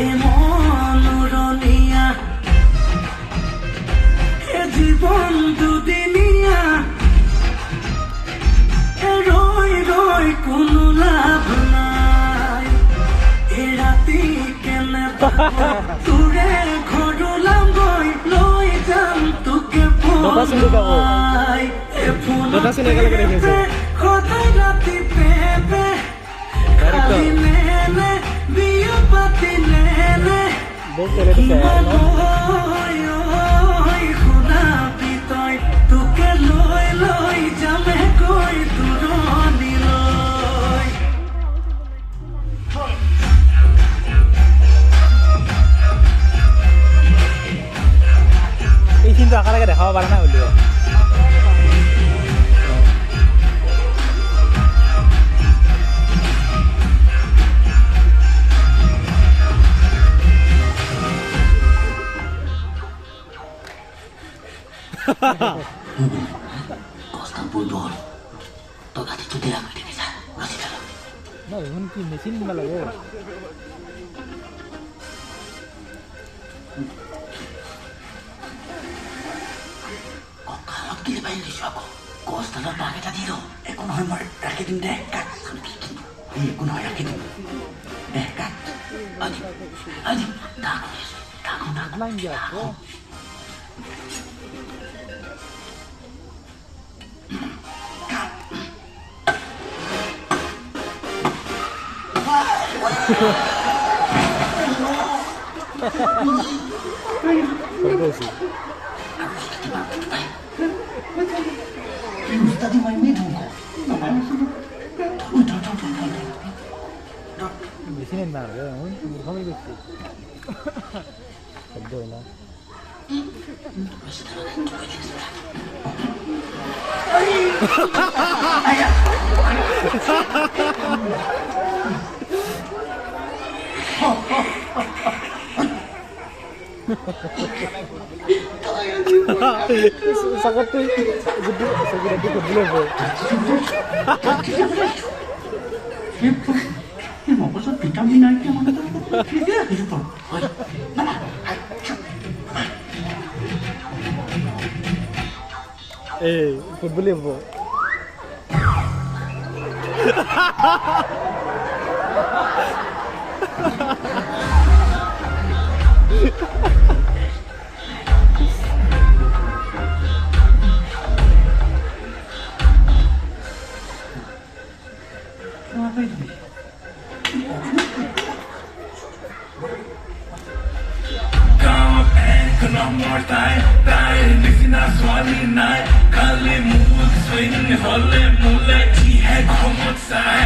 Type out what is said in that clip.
এমন উড়নিয়া এ জীবন দুদিনিয়া রই রই কোনো লাভ নাই এ রাতি কেনে তোরে ঘরলাম গই লই যাম তোকে ফোনাই এ ফোন কথাই রাতি পেপে খালি নেনে বিয়ে পাতি নেনে কিমান ওই খুনা পিতই তোকে লই লই যামে কই দূৰণি লৈ এইখিনিতো একেলগে দেখাব পাৰা নাই হ'লেও Costa Bulldog. Toga dito dia ka din sa. Masih dalam. না এখন কি মেশিন কিবা লাগে Kok kalau gila ba hindi siya ako? Costa na bakit na dito? Kung ano mar, rakit hindi. Kat, sabi kikin. Kung ano rakit. Kat. Adi. Takong. Line যা Tadi main itu kok. মেশিনের না রে এখন মূর্খামি করছি শব্দ হয় না sangat tuh gede segera itu belum ini mau pesan vitamin aja mana tuh dia gitu tuh mana football ya bu apa itu Nomor tayo hindi sinaswali na Kalimutan swing hole mula Di head kumot sa